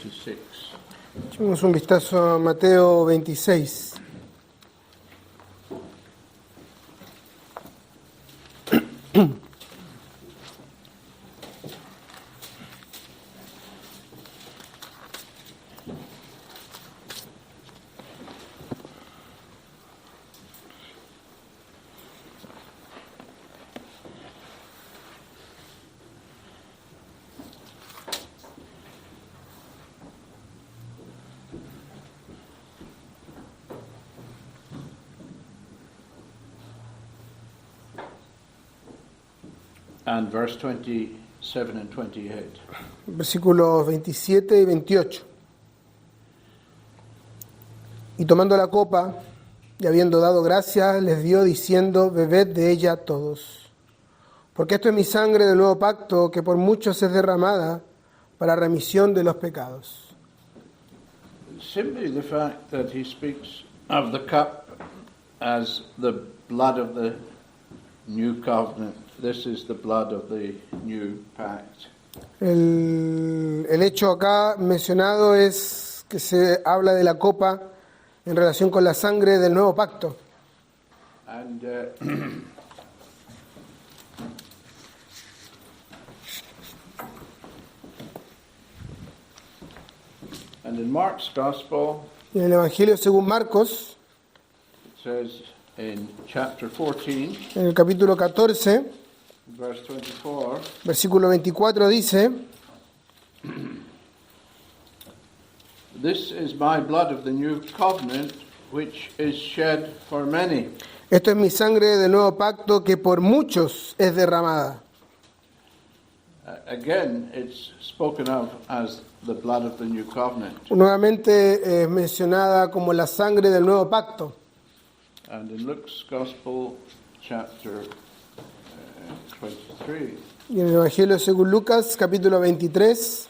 26. Echemos un vistazo a Mateo 26. And verse 27 and 28. Versículos 27 y 28. Y tomando la copa, y habiendo dado gracias, les dio diciendo, bebed de ella todos. Porque esto es mi sangre del nuevo pacto, que por muchos es derramada para remisión de los pecados. Simply the fact that he speaks of the cup as the blood of the new covenant. This is the blood of the new pact. El hecho acá mencionado es que se habla de la copa en relación con la sangre del nuevo pacto. And and in Mark's Gospel, Y en el Evangelio según Marcos, it says in chapter 14, en el capítulo 14, verse 24, versículo 24 dice, this is my blood of the new covenant, which is shed for many. esto es mi sangre del nuevo pacto que por muchos es derramada. Again, it's spoken of as the blood of the new covenant. Nuevamente es mencionada como la sangre del nuevo pacto. And in Luke's Gospel, chapter 23, Y en el Evangelio según Lucas, capítulo 23,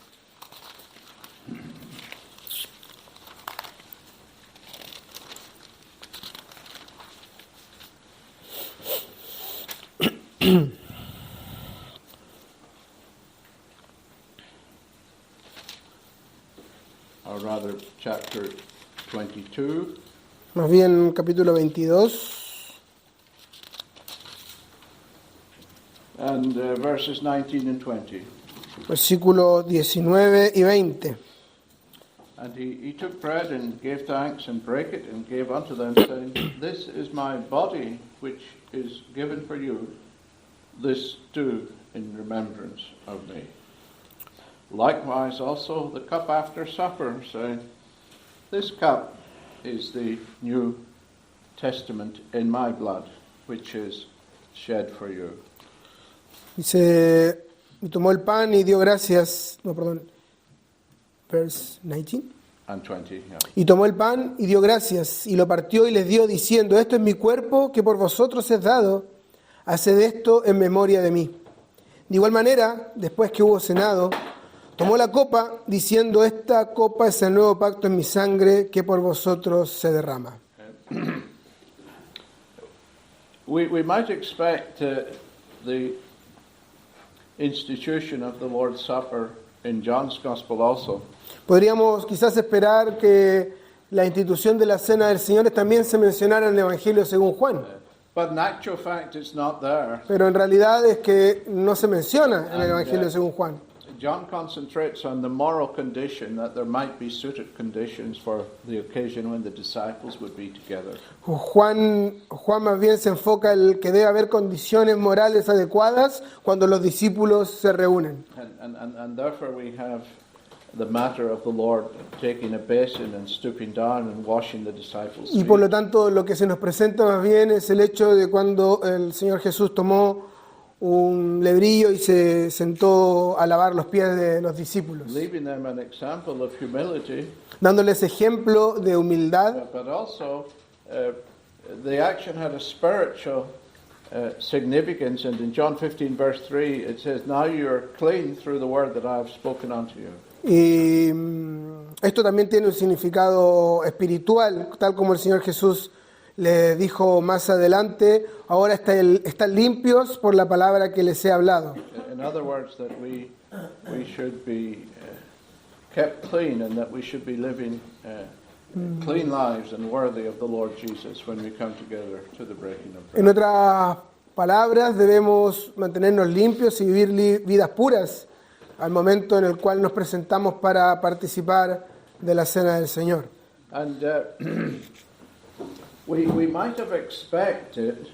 or rather chapter 22, más bien capítulo 22, and verses 19 and 20. versículos 19 y 20. And he took bread and gave thanks and brake it and gave unto them, saying, this is my body which is given for you. This do in remembrance of me. Likewise also the cup after supper, saying, this cup is the New Testament in my blood, which is shed for you. Dice, y tomó el pan y dio gracias, no, perdón, verse 19. And 20, yeah. Y tomó el pan y dio gracias, y lo partió y les dio, diciendo, esto es mi cuerpo que por vosotros es dado, haced esto en memoria de mí. De igual manera, después que hubo cenado, tomó la copa, diciendo, esta copa es el nuevo pacto en mi sangre, que por vosotros se derrama. We might expect the institution of the Lord's Supper in John's Gospel also. Podríamos quizás esperar que la institución de la Cena del Señor también se mencionara en el Evangelio según Juan. But in actual fact, it's not there. Pero en realidad es que no se menciona en el Evangelio según Juan. John concentrates on the moral condition, that there might be suited conditions for the occasion when the disciples would be together. Juan más bien se enfoca en que debe haber condiciones morales adecuadas cuando los discípulos se reúnen. And therefore we have the matter of the Lord taking a basin and stooping down and washing the disciples' Y por lo feet. tanto lo que se nos presenta más bien es el hecho de cuando el Señor Jesús tomó un lebrillo y se sentó a lavar los pies de los discípulos, Leaving them an example of humility, dándoles ejemplo de humildad, but also the action had a spiritual significance. And in John 15 verse 3 it says, now you are clean through the word that I have spoken unto you. y esto también tiene un significado espiritual, tal como el Señor Jesús le dijo más adelante, ahora están limpios por la palabra que les he hablado. In other words, that we should be kept clean and that we should be living clean lives and worthy of the Lord Jesus when we come together to the breaking of En bread. otras palabras, debemos mantenernos limpios y vivir vidas puras al momento en el cual nos presentamos para participar de la cena del Señor. And we might have expected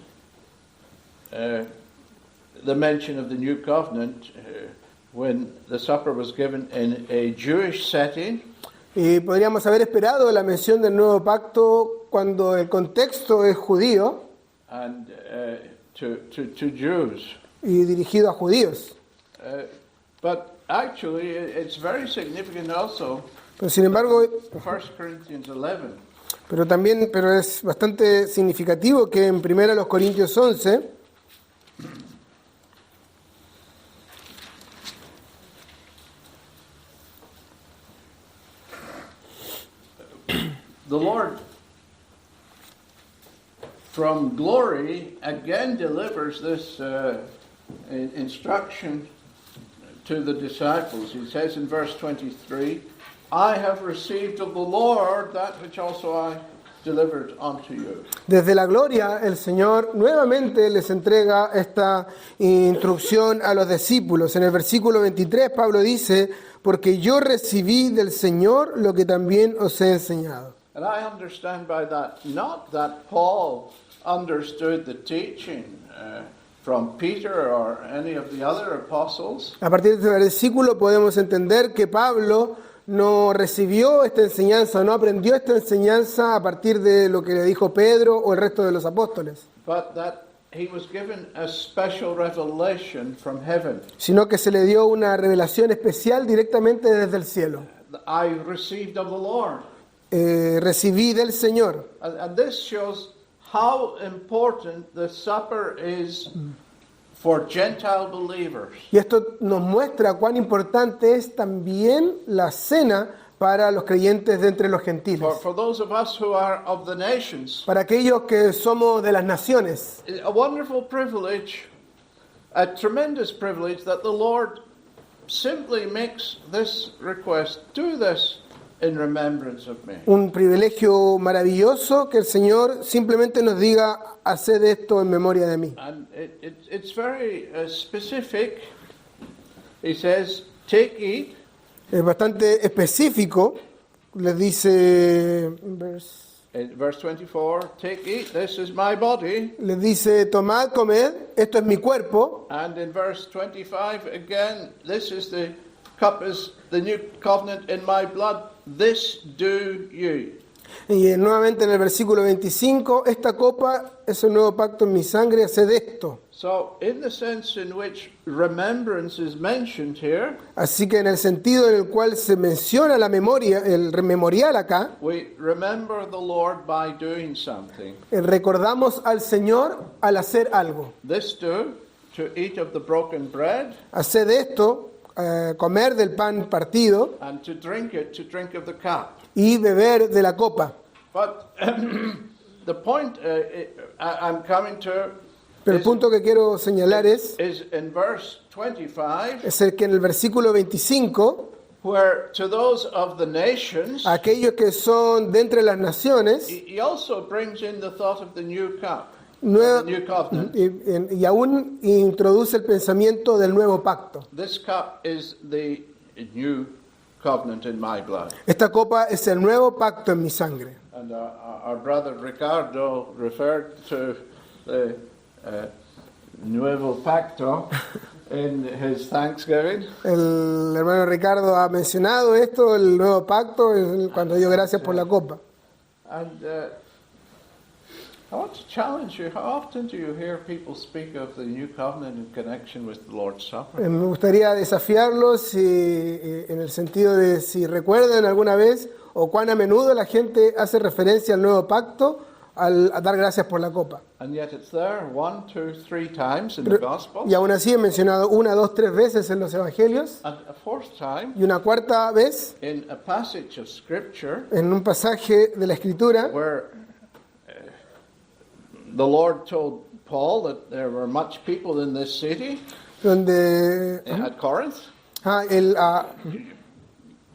the mention of the new covenant when the supper was given in a Jewish setting. Y podríamos haber esperado la mención del nuevo pacto cuando el contexto es judío And to Jews. y dirigido a judíos. But actually, it's very significant also, Pero sin embargo, 1 Corinthians 11, pero es bastante significativo que en 1 Corintios 11, the Lord, from glory, again delivers this instruction to the disciples. He says in verse 23, I have received of the Lord that which also I delivered unto you. desde la gloria el Señor nuevamente les entrega esta instrucción a los discípulos. En el versículo 23 Pablo dice, porque yo recibí del Señor lo que también os he enseñado. And I understand by that, not that Paul understood the teaching from Peter or any of the other apostles, A partir de este versículo podemos entender que Pablo no recibió esta enseñanza, no aprendió esta enseñanza a partir de lo que le dijo Pedro o el resto de los apóstoles, but that he was given a special revelation from heaven. sino que se le dio una revelación especial directamente desde el cielo. I received of the Lord. Recibí del Señor. And this shows how important the supper is for Gentile believers. Y esto nos muestra cuán importante es también la cena para los creyentes de entre los gentiles, For those of us who are of the nations, para aquellos que somos de las naciones. a wonderful privilege, a tremendous privilege that the Lord simply makes this request, do this in remembrance of me. Un privilegio maravilloso que el Señor simplemente nos diga, haced esto en memoria de mí. And it's very specific. He says, take, eat, Es bastante específico, les dice, in verse 24, take, eat, this is my body. les dice, tomad, comed, esto es mi cuerpo. And in verse 25 again, this is the cup is the new covenant in my blood. This do you. Y nuevamente en el versículo 25, esta copa es el nuevo pacto en mi sangre, haced esto. So, in the sense in which remembrance is mentioned here, Así que en el sentido en el cual se menciona la memoria, el memorial acá, we remember the Lord by doing something. recordamos al Señor al hacer algo. This do, to eat of the broken bread, Haced esto, comer del pan partido and to drink of the cup. y beber de la copa. But the point I'm coming to Pero el punto que quiero señalar is in verse 25, es el que en el versículo 25, where to those of the nations, aquellos que son de entre las naciones, he also brings in the thought of the new cup, nueva- the new covenant. y aún introduce el pensamiento del nuevo pacto. This cup is the new covenant in my blood. Esta copa es el nuevo pacto en mi sangre. And our brother Ricardo referred to the Nuevo Pacto in his Thanksgiving. El hermano Ricardo ha mencionado esto, el nuevo pacto, cuando dio gracias por la copa. And I want to challenge you, how often do you hear people speak of the new covenant in connection with the Lord's Supper? Me gustaría desafiarlos en el sentido de si recuerdan alguna vez o cuán a menudo la gente hace referencia al nuevo pacto al dar gracias por la copa. And yet it's there 1, 2, 3 times in the Gospel. Y aún así he mencionado 1, 2, 3 veces en los evangelios And a fourth time y una cuarta vez in a passage of Scripture en un pasaje de la Escritura where the Lord told Paul that there were much people in this city donde at Corinth.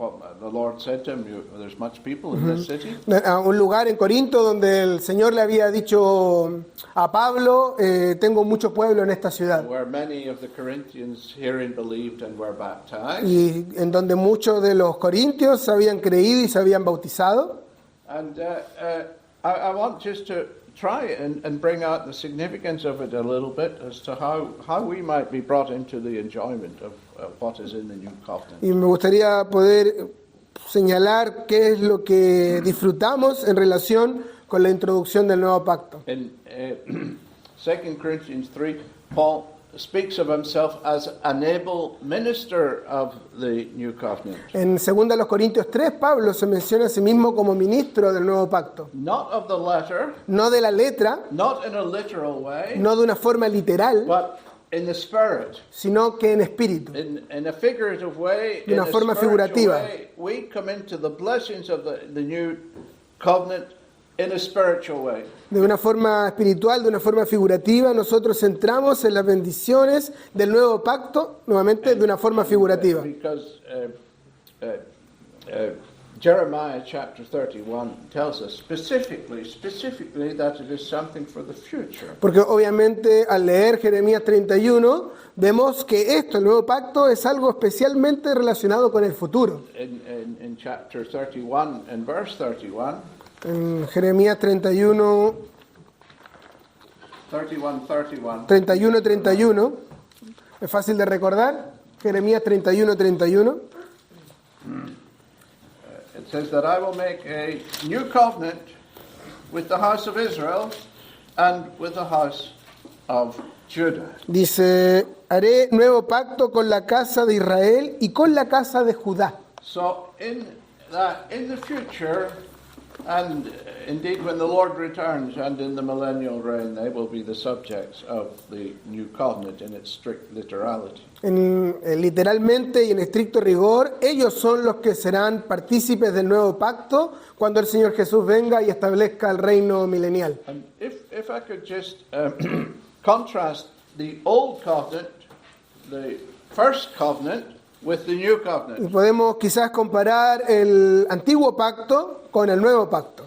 what the Lord said to him, there's much people in this city. A un lugar en Corinto donde el Señor le había dicho a Pablo, tengo mucho pueblo en esta ciudad. Where many of the Corinthians hearing believed and were baptized. Y en donde muchos de los corintios habían creído y se habían bautizado. And I want just to try and bring out the significance of it a little bit as to how we might be brought into the enjoyment of what is in the new covenant. Y me gustaría poder señalar qué es lo que disfrutamos en relación con la introducción del nuevo pacto. In 2 Corinthians 3, Paul speaks of himself as an able minister of the new covenant. En 2 Corintios 3, Pablo se menciona a sí mismo como ministro del nuevo pacto. Not of the letter, No de la letra, not in a literal way, no de una forma literal, but in the spirit. sino que en espíritu. In a figurative way, De una in a forma spiritual figurativa. way, we come into the blessings of the new covenant in a spiritual way. De una forma espiritual, de una forma figurativa, nosotros entramos en las bendiciones del nuevo pacto, nuevamente de una forma figurativa. Because Jeremiah chapter 31 tells us specifically that it is something for the future. Porque obviamente al leer Jeremías 31, vemos que esto, el nuevo pacto, es algo especialmente relacionado con el futuro. In chapter 31 and verse 31, En Jeremías 31, 31, es fácil de recordar, Jeremías 31. it says that I will make a new covenant with the house of Israel and with the house of Judah. Dice, haré nuevo pacto con la casa de Israel y con la casa de Judá. So in the future, and indeed when the Lord returns and in the millennial reign, they will be the subjects of the new covenant in its strict literality. Literalmente y en estricto rigor, ellos son los que serán partícipes del nuevo pacto cuando el Señor Jesús venga y establezca el reino milenial. And if I could just contrast the old covenant, the first covenant, with the new Y covenant. podemos quizás comparar el antiguo pacto con el nuevo pacto.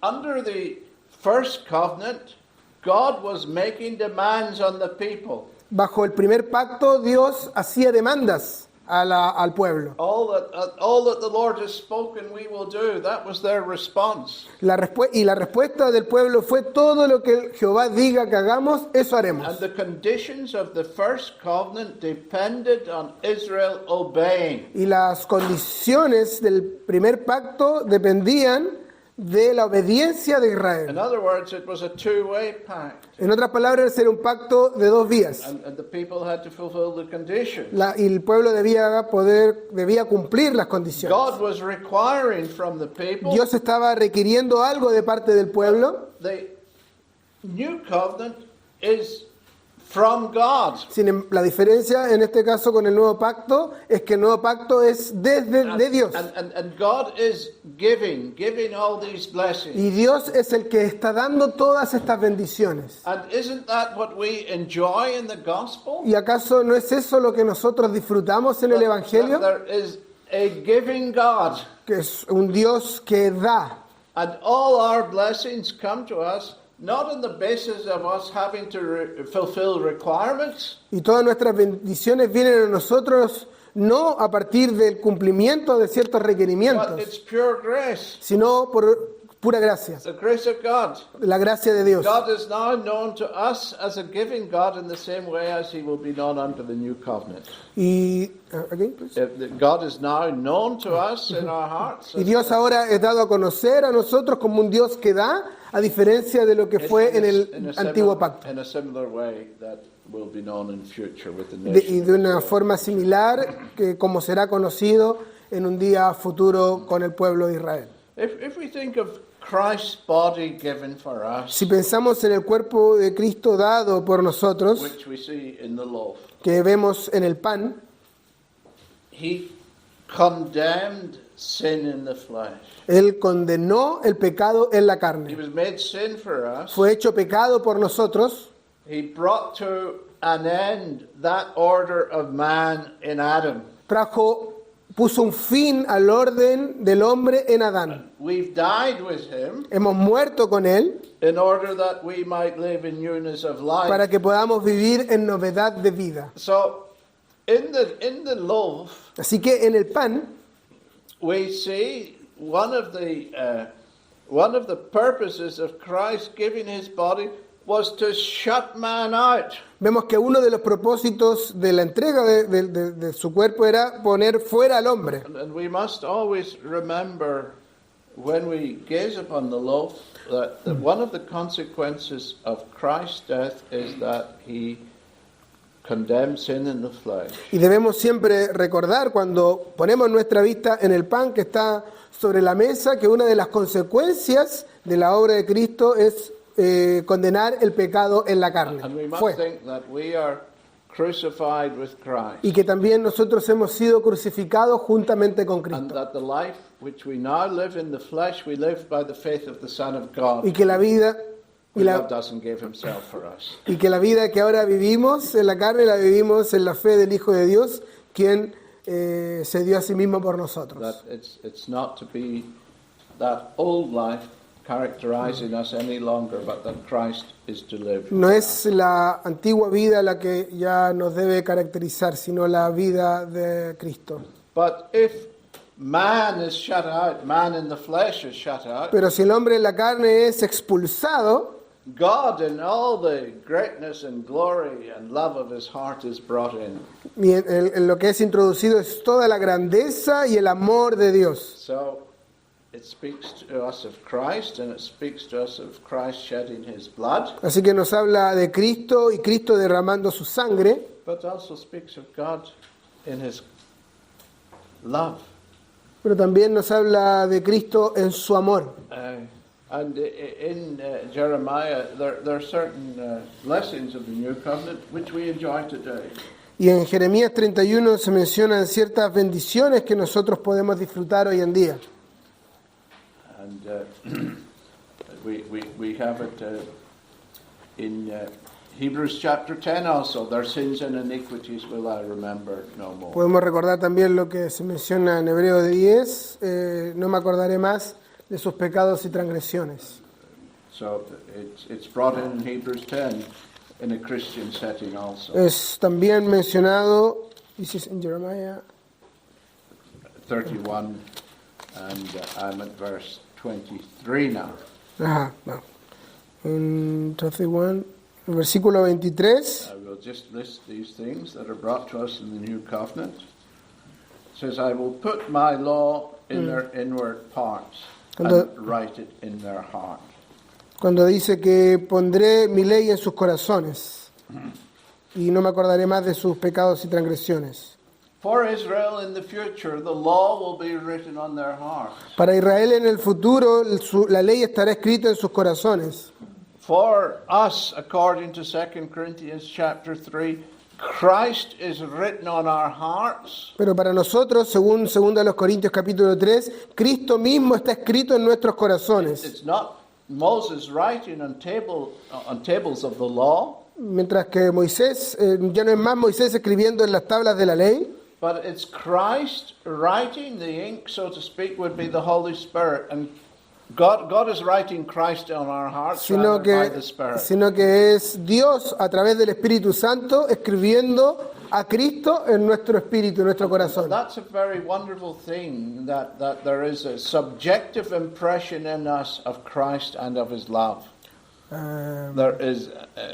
Under the first covenant, God was making demands on the people. Bajo el primer pacto, Dios hacía demandas al pueblo. All that the Lord has spoken, we will do. That was their response. La respuesta del pueblo fue: todo lo que Jehová diga que hagamos, eso haremos. And the conditions of the first covenant depended on Israel obeying. Y las condiciones del primer pacto dependían de la obediencia de In Israel. other words, it was a two-way pact. En otras palabras, era un pacto de dos vías. And the people had to fulfill the conditions. Y el pueblo debía cumplir las condiciones. God was requiring from the people. Dios estaba requiriendo algo de parte del pueblo. The new covenant is from God. La diferencia en este caso con el nuevo pacto es que el nuevo pacto es de Dios. And God is giving all these blessings. Y Dios es el que está dando todas estas bendiciones. And isn't that what we enjoy in the gospel? ¿Y acaso no es eso lo que nosotros disfrutamos en el Evangelio? That there is a giving God. Que es un Dios que da. And all our blessings come to us not on the basis of us having to fulfill requirements. Y todas nuestras bendiciones vienen a nosotros no a partir del cumplimiento de ciertos But requerimientos, it's pure grace. sino por pura gracia, The grace of God. la gracia de Dios. God is now known to us as a giving God in the same way as he will be known under the new covenant. Y, again, please. God is now known to us in our hearts. Y Dios ahora es dado a conocer a nosotros como un Dios que da, a diferencia de lo que fue en el antiguo pacto. In a similar way that will be known in future with the Y de una forma similar que como será conocido en un día futuro con el pueblo de Israel. If we think of Christ's body given for us, Si pensamos en el cuerpo de Cristo dado por nosotros, which we see in the loaf, que vemos en el pan, he condemned sin in the flesh. Él condenó el pecado en la He carne. was made sin for us. Fue hecho pecado por nosotros. He brought to an end that order of man in Adam. Trajo puso un fin al orden del hombre en Adán. We've died with him Hemos muerto con él in order that we might live in newness of life. para que podamos vivir en novedad de vida. So, in the loaf, Así que en el pan we see one of the purposes of Christ giving his body was to shut man out. vemos que uno de los propósitos de la entrega de su cuerpo era poner fuera al hombre. And we must always remember when we gaze upon the loaf that one of the consequences of Christ's death is that he condemned sin in the flesh. Y debemos siempre recordar cuando ponemos nuestra vista en el pan que está sobre la mesa que una de las consecuencias de la obra de Cristo es condenar el pecado en la carne. And we must Fue. think that we are crucified with Christ. Y que también nosotros hemos sido crucificados juntamente con And Cristo. that the life which we now live in the flesh, we live by the faith of the Son of God, Y que la vida who y la, loved us and gave himself for us. y que la vida que ahora vivimos en la carne la vivimos en la fe del Hijo de Dios, quien se dio a sí mismo por nosotros. That it's not to be that old life characterizing us any longer, but that Christ is to live. No es la antigua vida la que ya nos debe caracterizar, sino la vida de Cristo. But if man is shut out, man in the flesh is shut out, Pero si el hombre en la carne es expulsado, God in all the greatness and glory and love of his heart is brought in. y en lo que es introducido es toda la grandeza y el amor de Dios. So it speaks to us of Christ, and it speaks to us of Christ shedding his blood, Así que nos habla de Cristo y Cristo derramando su sangre, but also speaks of God in his love. pero también nos habla de Cristo en su amor. And in Jeremiah, there are certain blessings of the new covenant which we enjoy today. Y en Jeremías 31 se mencionan ciertas bendiciones que nosotros podemos disfrutar hoy en día. And we have it in Hebrews chapter 10 also. Their sins and iniquities will I remember no more. Podemos recordar también lo que se menciona en Hebreos 10, no me acordaré más de sus pecados y transgresiones. So it's brought in Hebrews 10 in a Christian setting also. Es también mencionado, this is in Jeremiah, 31, and I'm at verse 23 now. ajá, no. En 31, el versículo 23, I will just list these things that are brought to us in the new covenant. It says, I will put my law in their inward parts and write it in their heart. cuando dice que pondré mi ley en sus corazones y no me acordaré más de sus pecados y transgresiones. For Israel in the future, the law will be written on their hearts. Para Israel en el futuro la ley estará escrita en sus corazones. For us, according to 2 Corinthians chapter 3, Christ is written on our hearts. Pero para nosotros, según 2 Corintios capítulo 3, Cristo mismo está escrito en nuestros corazones. It's not Moses writing on tables of the law, Mientras que Moisés, ya no es más Moisés escribiendo en las tablas de la ley, but it's Christ writing. The ink, so to speak, would be the Holy Spirit, and God is writing Christ on our hearts sino rather by que, the Spirit. sino que es Dios a través del Espíritu Santo escribiendo a Cristo en nuestro espíritu, en nuestro corazón. That's a very wonderful thing, that there is a subjective impression in us of Christ and of his love. There is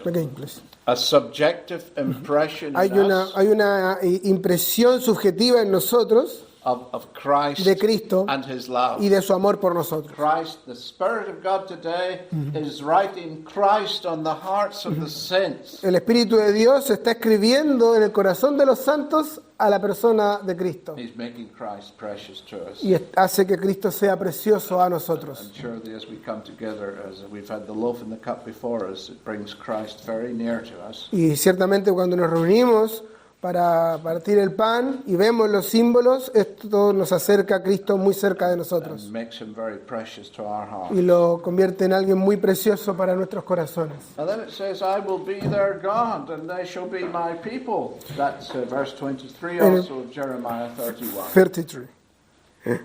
Again, please. a subjective impression Hay in una, us hay una impresión subjetiva en nosotros of Christ de Cristo and his love. y de su amor por nosotros. Christ, the Spirit of God today is writing Christ on the hearts of the saints. El Espíritu de Dios está escribiendo en el corazón de los santos a la persona de Cristo He's making Christ precious to us. y hace que Cristo sea precioso a nosotros. And surely as we come together, as we've had the loaf and the cup before us, it brings Christ very near to us. Y ciertamente cuando nos reunimos para partir el pan y vemos los símbolos, esto nos acerca a Cristo muy cerca de nosotros and makes him very precious to our heart. y lo convierte en alguien muy precioso para nuestros corazones. And then it says, I will be their God, and they shall be my people. That's verse 23 also of Jeremiah 31. 33.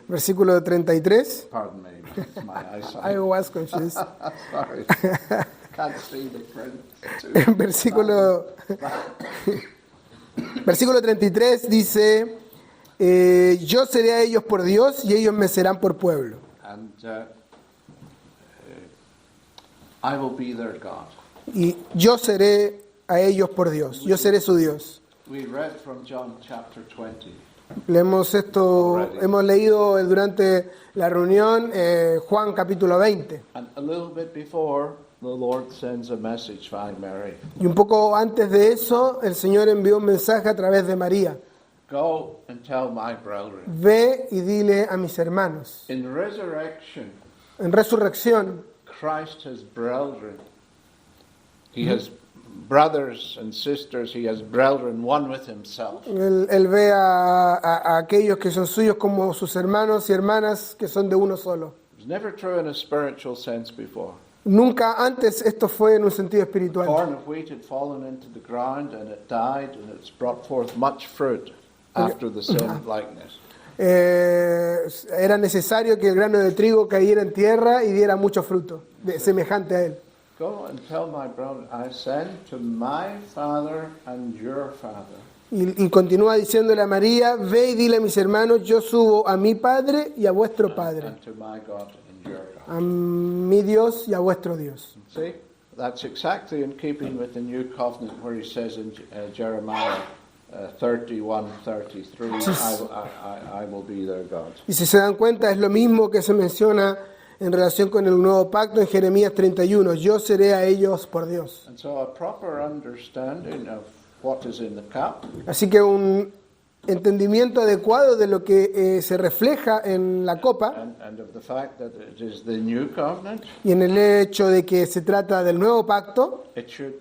Versículo 33. Pardon me, it's my I eyesight. was confused. Sorry. Can't see the print. En versículo 33 dice, yo seré a ellos por Dios y ellos me serán por pueblo. And I will be their God. Y yo seré a ellos por Dios, yo seré su Dios. We read from John chapter 20. Hemos leído durante la reunión Juan capítulo 20. And a little bit before, the Lord sends a message by Mary. Y un poco antes de eso, el Señor envió un mensaje a través de María. Go and tell my brethren. Ve y dile a mis hermanos. In resurrection, En resurrección, Christ has brethren. He has brothers and sisters. He has brethren, one with himself. él ve a aquellos que son suyos como sus hermanos y hermanas que son de uno solo. It was never true in a spiritual sense before. Nunca antes esto fue en un sentido espiritual. Corn of wheat had fallen into the ground and it died, and it's brought forth much fruit after the same likeness. Era necesario que el grano de trigo cayera en tierra y diera mucho fruto, semejante a él. Go and tell my brother, I send to my father and your father. Y continúa diciéndole a María, ve y dile a mis hermanos, yo subo a mi Padre y a vuestro Padre, And to my God and your God. a mi Dios y a vuestro Dios. See, that's exactly in keeping with the new covenant where he says in Jeremiah 31:33, I will be their God. Y si se dan cuenta, es lo mismo que se menciona en relación con el nuevo pacto en Jeremías 31, yo seré a ellos por Dios. And so a proper understanding of what is in the cup Así que un entendimiento adecuado de lo que se refleja en la copa and of the fact that it is the new covenant, y en el hecho de que se trata del nuevo pacto, it should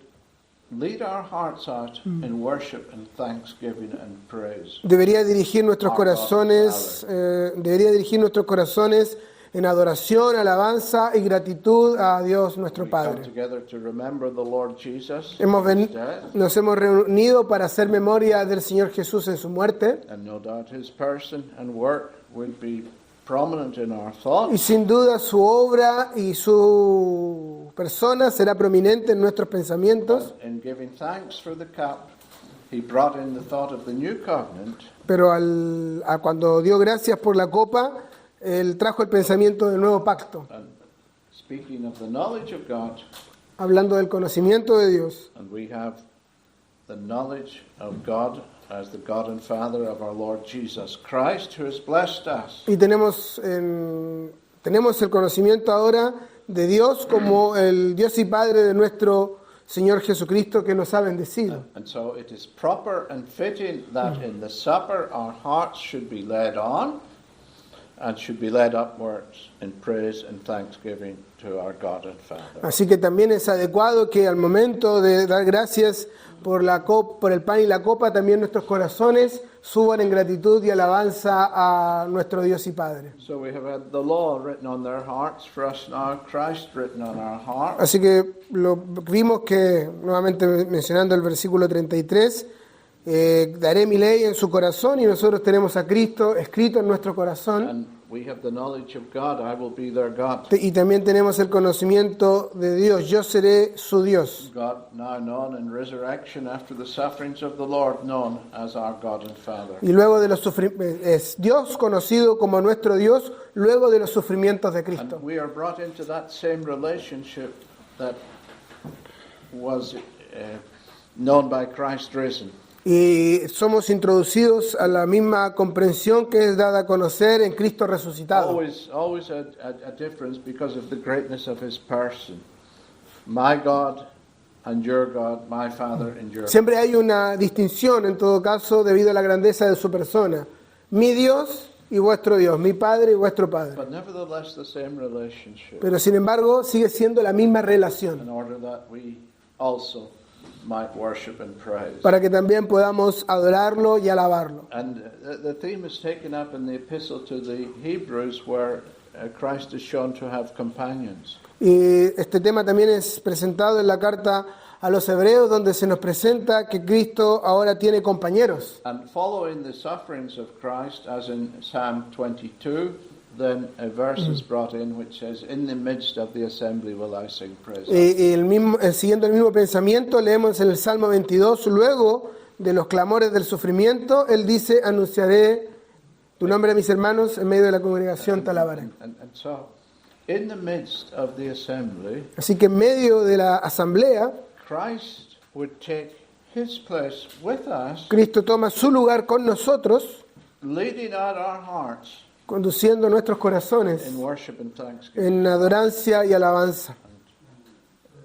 lead our hearts out in worship and thanksgiving and praise. debería dirigir nuestros corazones, en adoración, alabanza y gratitud a Dios nuestro We come Padre. together to remember the Lord Jesus Hemos and his death, nos hemos reunido para hacer memoria del Señor Jesús en su muerte and no doubt his person and work will be prominent in our thoughts. y sin duda su obra y su persona será prominente en nuestros pensamientos, In giving thanks for the cup, he brought in the thought of the new covenant, pero cuando dio gracias por la copa, Él trajo el pensamiento del nuevo pacto, and speaking of the knowledge of God, hablando del conocimiento de Dios. and we have the knowledge of God as the God and Father of our Lord Jesus Christ, who has blessed us. Y tenemos el conocimiento ahora de Dios como el Dios y Padre de nuestro Señor Jesucristo que nos ha bendecido. And so it is proper and fitting that in the supper our hearts should be led on and should be led upwards in praise and thanksgiving to our God and Father. Así que también es adecuado que al momento de dar gracias por el pan y la copa, también nuestros corazones suban en gratitud y alabanza a nuestro Dios y Padre. So we have had the law written on their hearts, for us now Christ written on our hearts. Así que vimos que, nuevamente mencionando el versículo 33, daré mi ley en su corazón, y nosotros tenemos a Cristo escrito en nuestro corazón. And we have the knowledge of God, I will be their God. Y también tenemos el conocimiento de Dios, yo seré su Dios. God now known in resurrection after the sufferings of the Lord, known as our God and Father. Y luego de los es Dios conocido como nuestro Dios luego de los sufrimientos de Cristo. And we are brought into that same relationship that was known by Christ risen. Y somos introducidos a la misma comprensión que es dada a conocer en Cristo resucitado. Always a difference because of the greatness of his person. My God and your God, my Father and your God. Siempre hay una distinción, en todo caso, debido a la grandeza de su persona. Mi Dios y vuestro Dios, mi Padre y vuestro Padre. But nevertheless the same relationship. Pero sin embargo sigue siendo la misma relación. In order that we also might worship and praise. para que también podamos adorarlo y alabarlo. And the theme is taken up in the epistle to the Hebrews, where Christ is shown to have companions. Y este tema también es presentado en la carta a los hebreos, donde se nos presenta que Cristo ahora tiene compañeros. And following the sufferings of Christ, as in Psalm 22, then a verse is brought in which says, "In the midst of the assembly will I sing praise." Siguiendo el mismo pensamiento, leemos en el Salmo 22, luego de los clamores del sufrimiento, él dice, anunciaré tu nombre a mis hermanos, en medio de la congregación te alabaré. And so, in the midst of the assembly, Así que en medio de la asamblea, Christ would take his place with us, Cristo toma su lugar con nosotros, leading out our hearts conduciendo nuestros corazones in worship and thanksgiving. en adorancia y alabanza.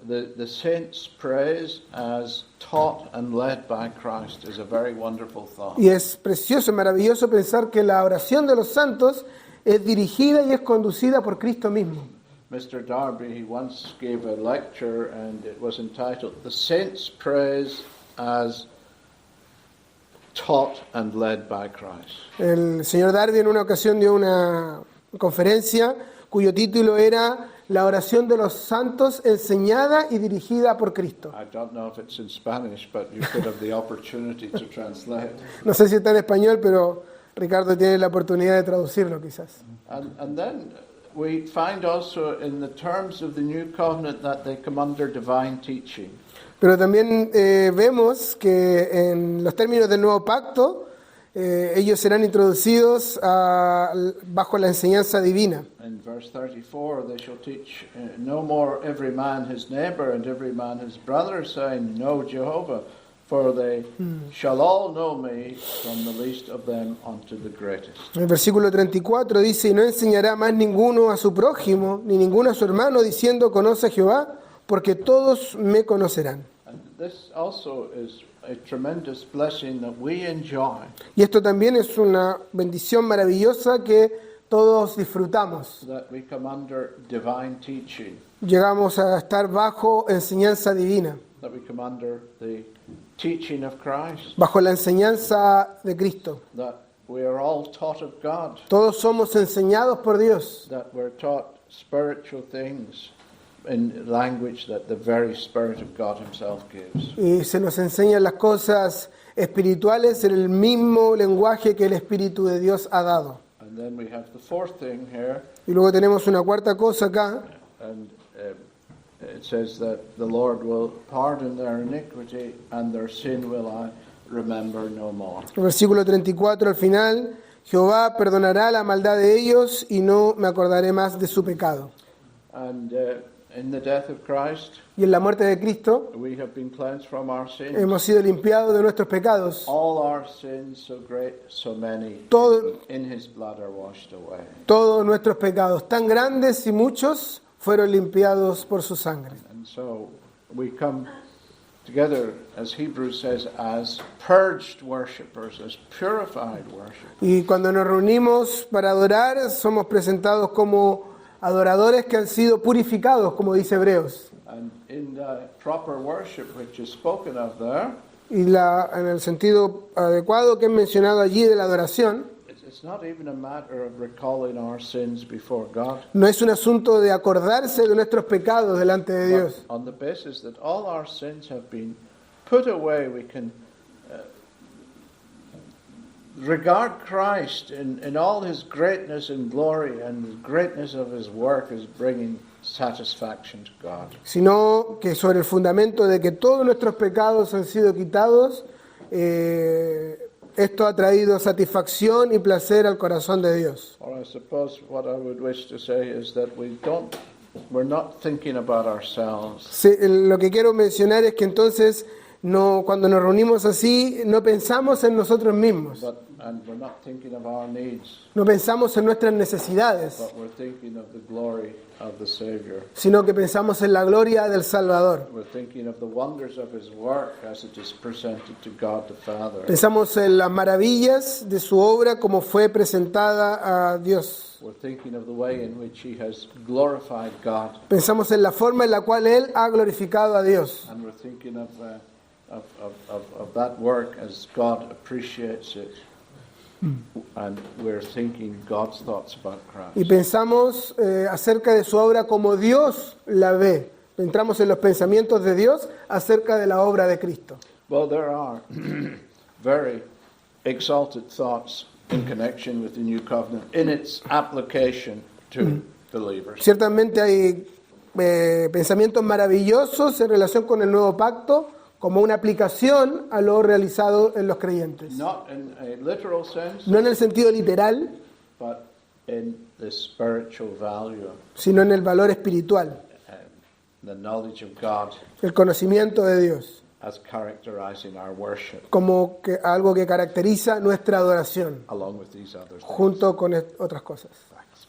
The saints' praise as taught and led by Christ is a very wonderful thought. Y es precioso, maravilloso pensar que la oración de los santos es dirigida y es conducida por Cristo mismo. Mr. Darby, he once gave a lecture and it was entitled, "The Saints' Praise as Taught and Led by Christ." El señor Darby en una ocasión dio una conferencia cuyo título era La oración de los santos enseñada y dirigida por Cristo. I don't know if it's in Spanish, but you could have the opportunity to translate. No sé si está en español, pero Ricardo tiene la oportunidad de traducirlo quizás. And then we find also in the terms of the new covenant that they come under divine teaching. Pero también vemos que en los términos del nuevo pacto, ellos serán introducidos bajo la enseñanza divina. In verse 34, they shall teach no more every man his neighbor and every man his brother, saying, "Know Jehovah, for they shall all know me, from the least of them unto the greatest." En el versículo 34 dice, y no enseñará más ninguno a su prójimo, ni ninguno a su hermano, diciendo, conoce a Jehová, porque todos me conocerán. And this also is a tremendous blessing that we enjoy, Y esto también es una bendición maravillosa que todos disfrutamos. that we come under divine teaching, Llegamos a estar bajo enseñanza divina, that we come under the teaching of Christ, bajo la enseñanza de Cristo. that we are all taught of God, Todos somos enseñados por Dios. that we're taught spiritual things in language that the very Spirit of God Himself gives. Y se nos enseñan las cosas espirituales en el mismo lenguaje que el Espíritu de Dios ha dado. And then we have the fourth thing here, Y luego tenemos una cuarta cosa acá, and it says that the Lord will pardon their iniquity and their sin will I remember no more. el versículo 34 al final, Jehová perdonará la maldad de ellos y no me acordaré más de su pecado. And in the death of Christ, Y en la muerte de Cristo we have been cleansed from our sins. hemos sido limpiados de nuestros pecados. All our sins, so great, so many, Todo- in His blood are washed away. Todos nuestros pecados, tan grandes y muchos, fueron limpiados por su sangre. And so we come together, as Hebrews says, as purged worshippers, as purified worshippers. Y cuando nos reunimos para adorar, somos presentados como adoradores que han sido purificados, como dice Hebreos. And in the proper worship which is spoken of there, Y en el sentido adecuado que es mencionado allí de la adoración, it's not even a matter of recalling our sins before God, no es un asunto de acordarse de nuestros pecados delante de but Dios, on the basis that all our sins have been put away, we can regard Christ in all His greatness and glory and the greatness of His work as bringing satisfaction to God. sino que sobre el fundamento de que todos nuestros pecados han sido quitados, esto ha traído satisfacción y placer al corazón de Dios. Or I suppose what I would wish to say is that we're not thinking about ourselves. Lo que quiero mencionar es que entonces cuando nos reunimos así no pensamos en nosotros mismos, And we're not thinking of our needs, no pensamos en nuestras necesidades, but we're thinking of the glory of the Savior. sino que pensamos en la gloria del Salvador. We're thinking of the wonders of His work as it is presented to God the Father. Pensamos en las maravillas de su obra como fue presentada a Dios. We're thinking of the way in which He has glorified God. Pensamos en la forma en la cual Él ha glorificado a Dios. And we're thinking of of that work as God appreciates it. And we're thinking God's thoughts about Y Christ. pensamos acerca de su obra como Dios la ve. Entramos en los pensamientos de Dios acerca de la obra de Cristo. Well, there are very exalted thoughts in connection with the new covenant in its application to believers. Ciertamente hay pensamientos maravillosos en relación con el nuevo pacto como una aplicación a lo realizado en los creyentes. Not in a literal sense, No en el sentido literal, but in the spiritual value, sino en el valor espiritual, the knowledge of God el conocimiento de Dios, as characterizing our worship, como que algo que caracteriza nuestra adoración, along with these other things. junto con otras cosas. Thanks.